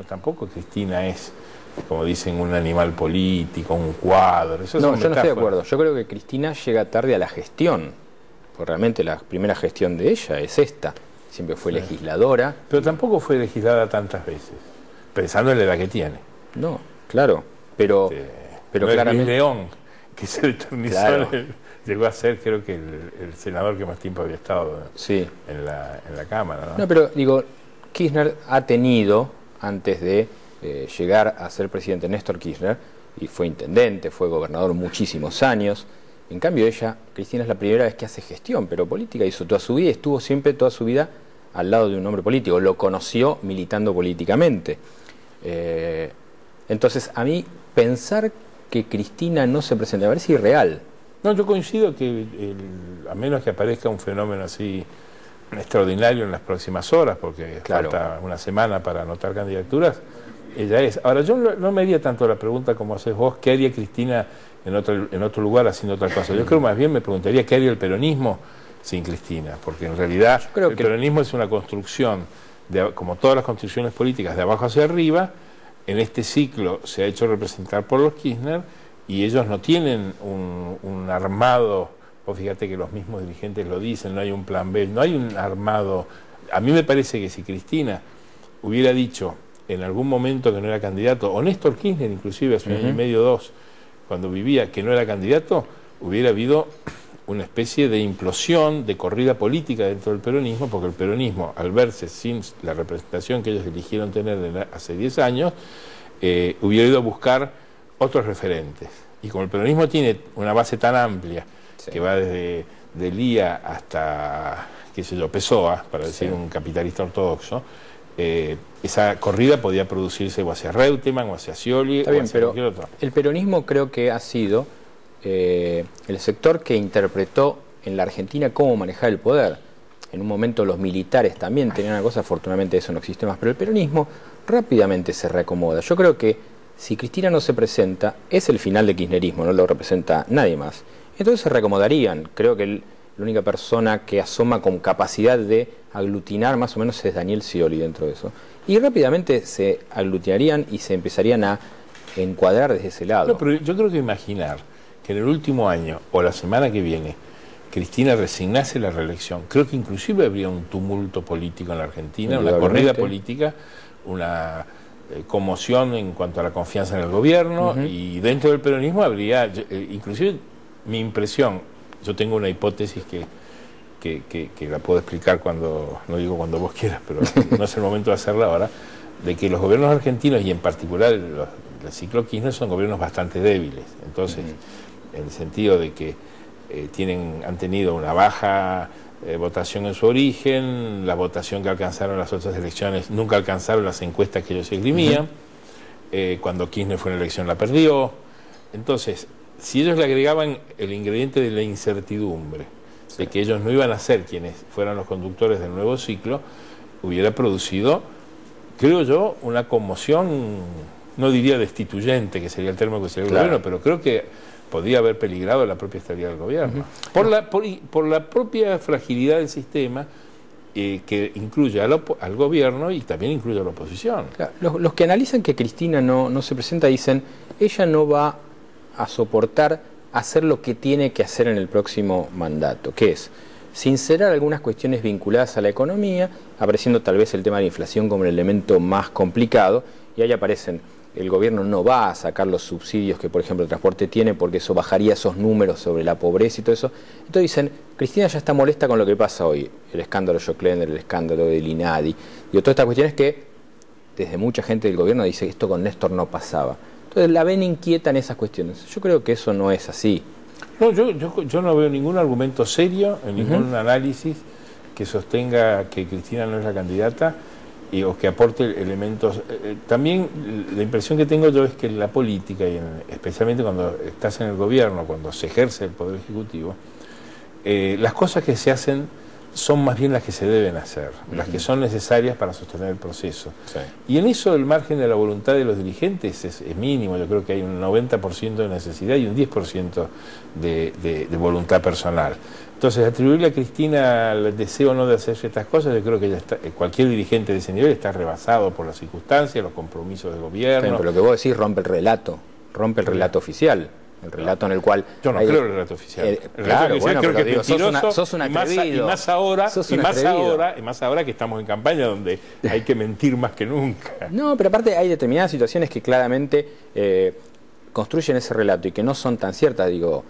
No, tampoco Cristina es, como dicen, un animal político, un cuadro. Eso no, yo no estoy de acuerdo. Yo creo que Cristina llega tarde a la gestión, porque realmente la primera gestión de ella es esta. Siempre fue legisladora. Pero tampoco fue legislada tantas veces, pensando en la edad que tiene. No, claro, pero no claramente... Luis León, que se eternizó, Claro. Llegó a ser, creo que el senador que más tiempo había estado en la Cámara, ¿no? No, pero digo, Kirchner ha tenido, antes de llegar a ser presidente, Néstor Kirchner, y fue intendente, fue gobernador muchísimos años. En cambio ella, Cristina, es la primera vez que hace gestión, pero política hizo toda su vida y estuvo siempre toda su vida al lado de un hombre político. Lo conoció militando políticamente. Entonces, a mí, pensar que Cristina no se presenta, me parece irreal. No, yo coincido que a menos que aparezca un fenómeno así extraordinario en las próximas horas, porque falta una semana para anotar candidaturas, ella es. Ahora, yo no me haría tanto la pregunta como haces vos, ¿qué haría Cristina en otro lugar haciendo otra cosa? Yo creo más bien me preguntaría qué haría el peronismo sin Cristina, porque en realidad el peronismo es una construcción, como todas las construcciones políticas, de abajo hacia arriba. En este ciclo se ha hecho representar por los Kirchner y ellos no tienen un armado. Vos fíjate que los mismos dirigentes lo dicen, no hay un plan B, no hay un armado. A mí me parece que si Cristina hubiera dicho en algún momento que no era candidato, o Néstor Kirchner inclusive hace un año y medio, 2, cuando vivía, que no era candidato, hubiera habido una especie de implosión, de corrida política dentro del peronismo, porque el peronismo, al verse sin la representación que ellos eligieron tener hace 10 años, hubiera ido a buscar otros referentes. Y como el peronismo tiene una base tan amplia, que va desde Lía hasta, qué sé yo, Pessoa, para decir un capitalista ortodoxo, esa corrida podía producirse o hacia Reutemann, o hacia Scioli, o hacia cualquier otro. El peronismo creo que ha sido el sector que interpretó en la Argentina cómo manejar el poder. En un momento los militares también tenían una cosa, afortunadamente eso no existe más, pero el peronismo rápidamente se reacomoda. Yo creo que si Cristina no se presenta, es el final del kirchnerismo, no lo representa nadie más. Entonces se reacomodarían. Creo que la única persona que asoma con capacidad de aglutinar más o menos es Daniel Scioli dentro de eso. Y rápidamente se aglutinarían y se empezarían a encuadrar desde ese lado. No, pero yo creo que imaginar que en el último año o la semana que viene Cristina resignase la reelección, creo que inclusive habría un tumulto político en la Argentina, una corrida política, una conmoción en cuanto a la confianza en el gobierno, y dentro del peronismo habría, inclusive mi impresión, yo tengo una hipótesis que la puedo explicar cuando, no digo cuando vos quieras, pero no es el momento de hacerla ahora, de que los gobiernos argentinos y en particular el ciclo Kirchner son gobiernos bastante débiles. Entonces, en el sentido de que han tenido una baja votación en su origen, la votación que alcanzaron las otras elecciones nunca alcanzaron las encuestas que ellos esgrimían, cuando Kirchner fue en la elección la perdió. Entonces, si ellos le agregaban el ingrediente de la incertidumbre, de que ellos no iban a ser quienes fueran los conductores del nuevo ciclo, hubiera producido, creo yo, una conmoción, no diría destituyente, que sería el término que sería el gobierno, pero creo que podría haber peligrado la propia estabilidad del gobierno. Por la propia fragilidad del sistema, que incluye al gobierno y también incluye a la oposición. Claro, los que analizan que Cristina no se presenta dicen, ella no va a soportar hacer lo que tiene que hacer en el próximo mandato, que es sincerar algunas cuestiones vinculadas a la economía, apareciendo tal vez el tema de la inflación como el elemento más complicado, y ahí aparecen, el gobierno no va a sacar los subsidios que por ejemplo el transporte tiene, porque eso bajaría esos números sobre la pobreza y todo eso. Entonces dicen, Cristina ya está molesta con lo que pasa hoy, el escándalo Joclender, el escándalo del INADI, y todas estas cuestiones que desde mucha gente del gobierno dice que esto con Néstor no pasaba. Entonces la ven inquieta en esas cuestiones. Yo creo que eso no es así. No, yo no veo ningún argumento serio, en ningún análisis que sostenga que Cristina no es la candidata o que aporte elementos. También la impresión que tengo yo es que la política, y especialmente cuando estás en el gobierno, cuando se ejerce el Poder Ejecutivo, las cosas que se hacen son más bien las que se deben hacer, las que son necesarias para sostener el proceso. Sí. Y en eso el margen de la voluntad de los dirigentes es mínimo. Yo creo que hay un 90% de necesidad y un 10% de voluntad personal. Entonces, atribuirle a Cristina el deseo o no de hacer estas cosas, yo creo que ya está, cualquier dirigente de ese nivel está rebasado por las circunstancias, los compromisos del gobierno. Sí, pero lo que vos decís rompe el relato oficial. El relato en el cual... Yo no creo en el relato oficial. El claro, relato oficial bueno, creo que digo, es mentiroso, sos un atrevido. y más ahora que estamos en campaña donde hay que mentir más que nunca. No, pero aparte hay determinadas situaciones que claramente construyen ese relato y que no son tan ciertas. Digo,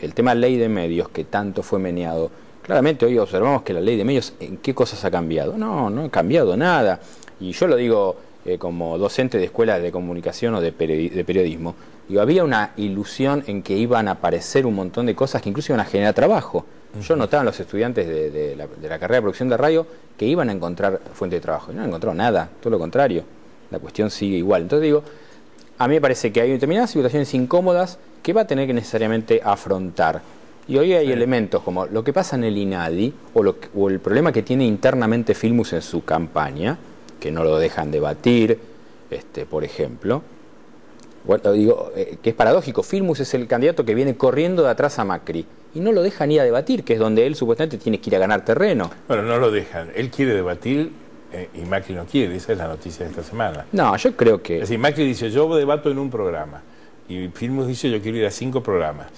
el tema ley de medios que tanto fue meneado, claramente hoy observamos que la ley de medios, ¿en qué cosas ha cambiado? No ha cambiado nada. Y yo lo digo como docente de escuelas de comunicación o de periodismo. Digo, había una ilusión en que iban a aparecer un montón de cosas que incluso iban a generar trabajo. Yo notaba en los estudiantes de la carrera de producción de radio que iban a encontrar fuente de trabajo. Y no han encontrado nada, todo lo contrario. La cuestión sigue igual. Entonces digo, a mí me parece que hay determinadas situaciones incómodas que va a tener que necesariamente afrontar. Y hoy hay elementos como lo que pasa en el INADI o el problema que tiene internamente Filmus en su campaña, que no lo dejan debatir, por ejemplo. Bueno, digo, que es paradójico. Filmus es el candidato que viene corriendo de atrás a Macri y no lo dejan ir a debatir, que es donde él supuestamente tiene que ir a ganar terreno. Bueno, no lo dejan. Él quiere debatir y Macri no quiere. Esa es la noticia de esta semana. No, yo creo que... Es decir, Macri dice, yo debato en un programa. Y Filmus dice, yo quiero ir a 5 programas.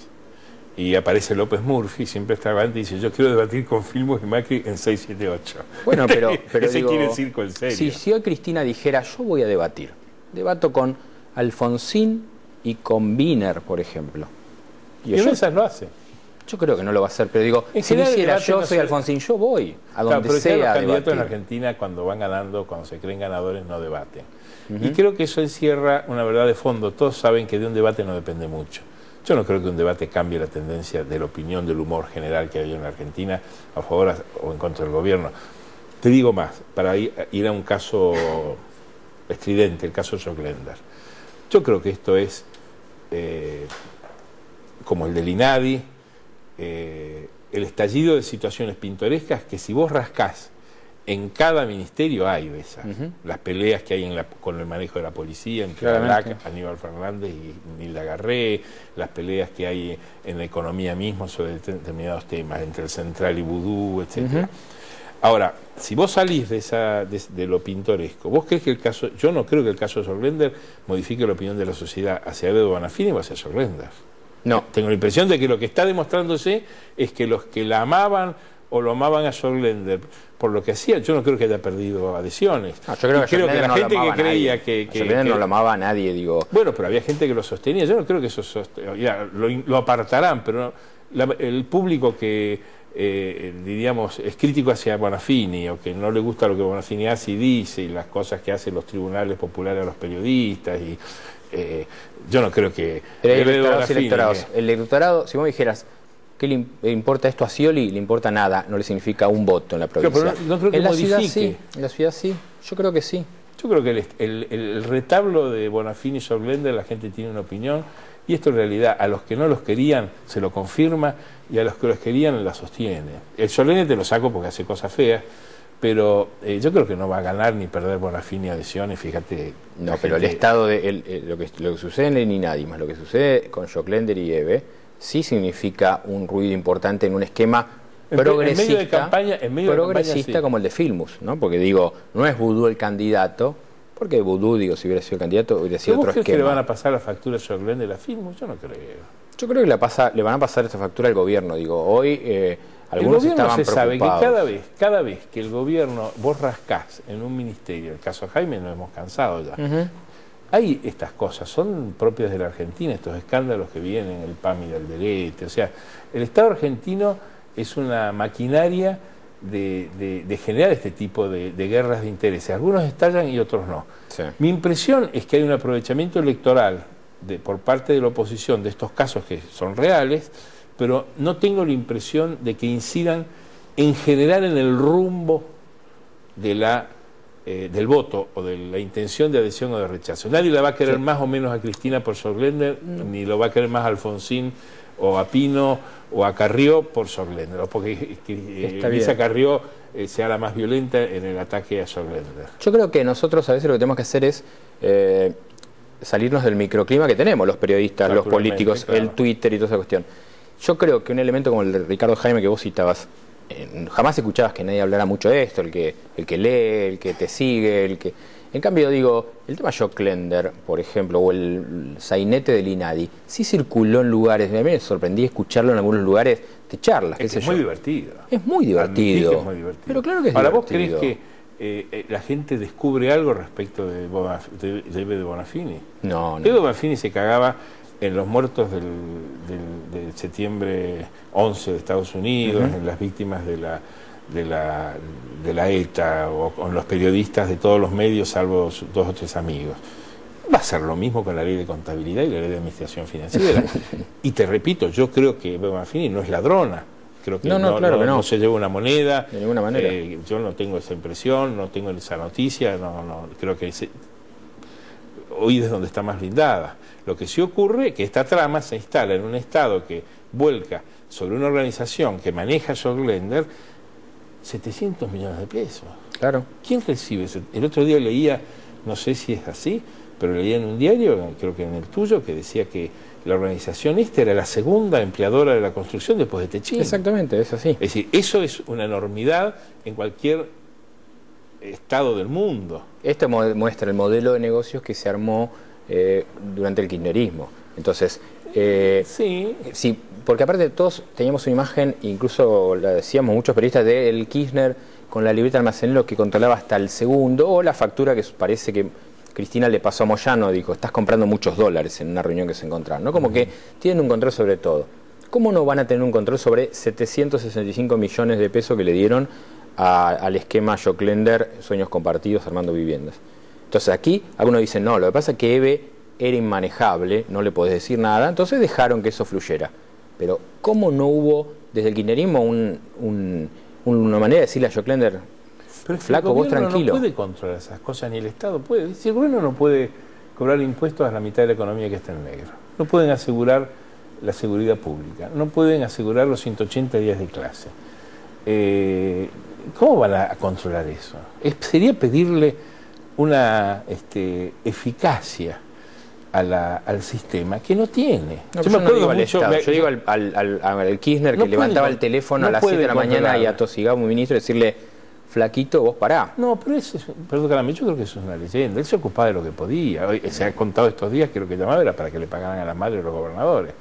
Y aparece López Murphy, siempre está adelante, y dice, yo quiero debatir con Filmus y Macri en 6, 7, 8. Bueno, pero ese digo, quiere el circo en serio. Si hoy Cristina dijera, yo voy a debatir, debato con Alfonsín y con Wiener, por ejemplo. Y esas lo hace. Yo creo que no lo va a hacer, pero digo, si lo hiciera yo, soy Alfonsín, yo voy a donde sea. Los candidatos en Argentina, cuando van ganando, cuando se creen ganadores, no debaten. Y creo que eso encierra una verdad de fondo. Todos saben que de un debate no depende mucho. Yo no creo que un debate cambie la tendencia de la opinión, del humor general que hay en la Argentina a favor o en contra del gobierno. Te digo más, para ir a un caso estridente, el caso Joclender. Yo creo que esto es como el del INADI, el estallido de situaciones pintorescas que si vos rascás en cada ministerio hay de esas. Las peleas que hay con el manejo de la policía entre Aníbal Fernández y Nilda Garré, las peleas que hay en la economía misma sobre determinados temas, entre el Central y Vudú, etcétera. Ahora, si vos salís de lo pintoresco, ¿vos crees que el caso, yo no creo que el caso de Joclender modifique la opinión de la sociedad hacia Edo Bonafini o hacia Joclender? No. Tengo la impresión de que lo que está demostrándose es que los que la amaban o lo amaban a Joclender por lo que hacía, yo no creo que haya perdido adhesiones. No, yo creo que la no gente que creía que no lo amaba a nadie, digo. Bueno, pero había gente que lo sostenía. Yo no creo que eso lo apartarán, pero el público que diríamos es crítico hacia Bonafini o que no le gusta lo que Bonafini hace y dice y las cosas que hacen los tribunales populares a los periodistas y yo no creo que el electorado, si vos me dijeras ¿qué le importa esto a Scioli? Le importa nada, no le significa un voto en la provincia. Pero no creo que en la ciudad modifique. Sí, en la ciudad sí, yo creo que sí. Yo creo que el retablo de Bonafini y Joclender, la gente tiene una opinión, y esto en realidad a los que no los querían se lo confirma, y a los que los querían la sostiene. El Joclender te lo saco porque hace cosas feas, pero yo creo que no va a ganar ni perder Bonafini adhesiones, fíjate. No, pero el estado de lo que sucede en el INADI más lo que sucede con Joclender y Eve, sí significa un ruido importante en un esquema progresista, en medio de campaña, como el de Filmus, ¿no? Porque digo, no es Vudú el candidato, porque Vudú, digo, si hubiera sido candidato, hubiera sido otro esquema. ¿Crees que le van a pasar la factura a Joclender a Filmus? Yo no creo. Yo creo que le van a pasar esa factura al gobierno, digo, hoy algunos estaban preocupados. Sabe que cada vez que el gobierno, vos rascás en un ministerio, el caso Jaime nos hemos cansado ya, hay estas cosas, son propias de la Argentina, estos escándalos que vienen, el PAMI del Derete, o sea, el Estado argentino es una maquinaria de generar este tipo de guerras de intereses. Algunos estallan y otros no. Sí. Mi impresión es que hay un aprovechamiento electoral por parte de la oposición de estos casos que son reales, pero no tengo la impresión de que incidan en general en el rumbo de del voto o de la intención de adhesión o de rechazo. Nadie la va a querer más o menos a Cristina por Joclender, ni lo va a querer más a Alfonsín o a Pino o a Carrió por Sorglender, o porque Elisa Carrió sea la más violenta en el ataque a Sorglender. Yo creo que nosotros a veces lo que tenemos que hacer es salirnos del microclima que tenemos los periodistas, los políticos, claro, el Twitter y toda esa cuestión. Yo creo que un elemento como el de Ricardo Jaime que vos citabas, jamás escuchabas que nadie hablara mucho de esto, el que lee, el que te sigue, el que... En cambio, digo, el tema Sorglender, por ejemplo, o el sainete del INADI, sí circuló en lugares, a mí me sorprendí escucharlo en algunos lugares de charlas. Es muy divertido. Es muy divertido. Es muy divertido. Pero claro que es Ahora, divertido. ¿vos crees que la gente descubre algo respecto de Ebe de Bonafini? No. Ebe de Bonafini se cagaba en los muertos del septiembre 11 de Estados Unidos, en las víctimas de la ETA, o con los periodistas de todos los medios, salvo 2 o 3 amigos. Va a ser lo mismo con la ley de contabilidad y la ley de administración financiera. Y te repito, yo creo que Ebe Bonafini no es ladrona. Creo que no se lleva una moneda. De ninguna manera. Yo no tengo esa impresión, no tengo esa noticia, creo que hoy es donde está más blindada. Lo que sí ocurre es que esta trama se instala en un Estado que vuelca sobre una organización que maneja Sorglender 700 millones de pesos. Claro. ¿Quién recibe eso? El otro día leía, no sé si es así, pero leía en un diario, creo que en el tuyo, que decía que la organización esta era la segunda empleadora de la construcción después de Techín. Exactamente, es así. Es decir, eso es una enormidad en cualquier estado del mundo. Esto muestra el modelo de negocios que se armó durante el kirchnerismo. Entonces, sí, porque aparte todos teníamos una imagen, incluso la decíamos muchos periodistas, del Kirchner con la libreta almacenero que controlaba hasta el segundo, o la factura que parece que Cristina le pasó a Moyano, dijo, estás comprando muchos dólares en una reunión que se encontraron, ¿no? Como que tienen un control sobre todo. ¿Cómo no van a tener un control sobre 765 millones de pesos que le dieron al esquema Sorglender, Sueños Compartidos, Armando Viviendas? Entonces aquí algunos dicen, no, lo que pasa es que Ebe era inmanejable, no le podés decir nada, entonces dejaron que eso fluyera. Pero ¿cómo no hubo desde el kirchnerismo una manera de decirle a Sorglender, flaco, vos tranquilo? No puede controlar esas cosas, ni el Estado puede. Si el gobierno no puede cobrar impuestos a la mitad de la economía que está en negro, no pueden asegurar la seguridad pública, no pueden asegurar los 180 días de clase. ¿Cómo van a controlar eso? Sería pedirle una eficacia al sistema que no tiene. No, yo no digo al Estado, yo digo al Kirchner que levantaba el teléfono a las 7 de la mañana y atosigaba a un ministro y decirle, flaquito, vos pará. No, pero perdóname, yo creo que eso es una leyenda. Él se ocupaba de lo que podía. Hoy se ha contado estos días que lo que llamaba era para que le pagaran a las madres los gobernadores.